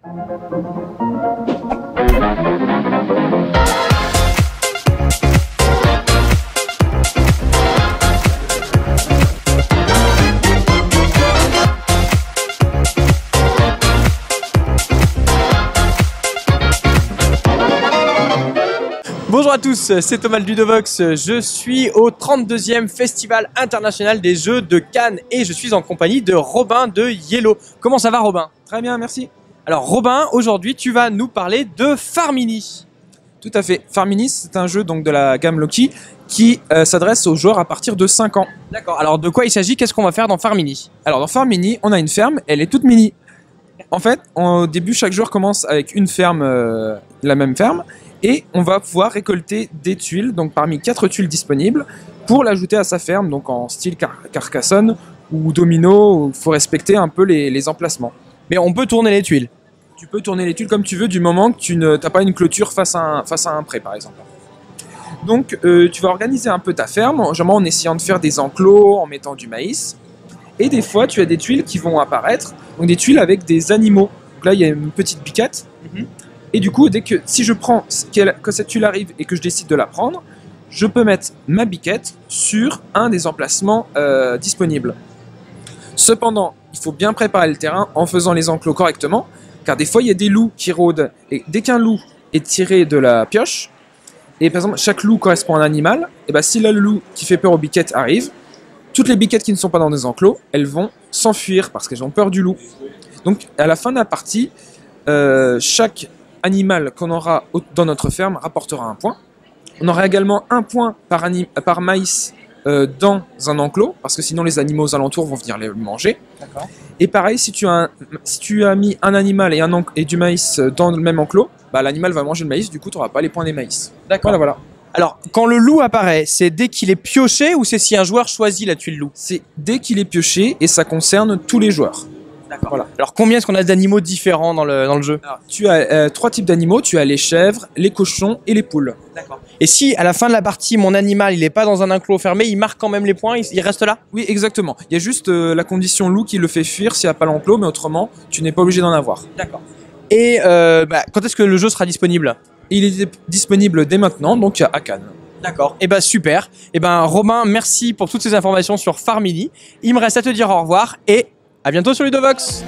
Bonjour à tous, c'est Thomas le Ludovox. Je suis au 32e Festival international des jeux de Cannes et je suis en compagnie de Robin de Yellow. Comment ça va, Robin? Très bien, merci. Alors Robin, aujourd'hui tu vas nous parler de Farmini. Tout à fait. Farmini, c'est un jeu donc de la gamme Loki qui s'adresse aux joueurs à partir de 5 ans. D'accord, alors de quoi il s'agit? Qu'est-ce qu'on va faire dans Farmini? Alors dans Farmini, on a une ferme, elle est toute mini. En fait, au début, chaque joueur commence avec une ferme, la même ferme, et on va pouvoir récolter des tuiles, donc parmi 4 tuiles disponibles, pour l'ajouter à sa ferme, donc en style Carcassonne ou Domino, il faut respecter un peu les emplacements. Mais on peut tourner les tuiles. Tu peux tourner les tuiles comme tu veux du moment que tu n'as pas une clôture face à un pré, par exemple. Donc tu vas organiser un peu ta ferme, généralement en essayant de faire des enclos, en mettant du maïs. Et des fois, tu as des tuiles qui vont apparaître, donc des tuiles avec des animaux. Donc là, il y a une petite biquette. Et du coup, si je prends que cette tuile arrive et que je décide de la prendre, je peux mettre ma biquette sur un des emplacements disponibles. Cependant, il faut bien préparer le terrain en faisant les enclos correctement, car des fois, il y a des loups qui rôdent. Et dès qu'un loup est tiré de la pioche, et par exemple, chaque loup correspond à un animal, et ben, si là, le loup qui fait peur aux biquettes arrive, toutes les biquettes qui ne sont pas dans des enclos, elles vont s'enfuir parce qu'elles ont peur du loup. Donc, à la fin de la partie, chaque animal qu'on aura dans notre ferme rapportera un point. On aura également un point par maïs dans un enclos, parce que sinon les animaux aux alentours vont venir les manger. Et pareil, si tu as mis un animal et du maïs dans le même enclos, bah, l'animal va manger le maïs, du coup tu n'auras pas les points des maïs. D'accord. Voilà. Alors, quand le loup apparaît, c'est dès qu'il est pioché ou c'est si un joueur choisit la tuile loup? C'est dès qu'il est pioché et ça concerne tous les joueurs. D'accord. Voilà. Alors, combien est-ce qu'on a d'animaux différents dans le jeu? Alors, tu as 3 types d'animaux, tu as les chèvres, les cochons et les poules. D'accord. Et si à la fin de la partie, mon animal il n'est pas dans un enclos fermé, il marque quand même les points, il reste là? Oui, exactement. Il y a juste la condition loup qui le fait fuir s'il n'y a pas l'enclos, mais autrement, tu n'es pas obligé d'en avoir. D'accord. Et quand est-ce que le jeu sera disponible? Il est disponible dès maintenant, donc à Cannes. D'accord, et super. Et Romain, merci pour toutes ces informations sur Farmini. Il me reste à te dire au revoir et à bientôt sur Ludovox.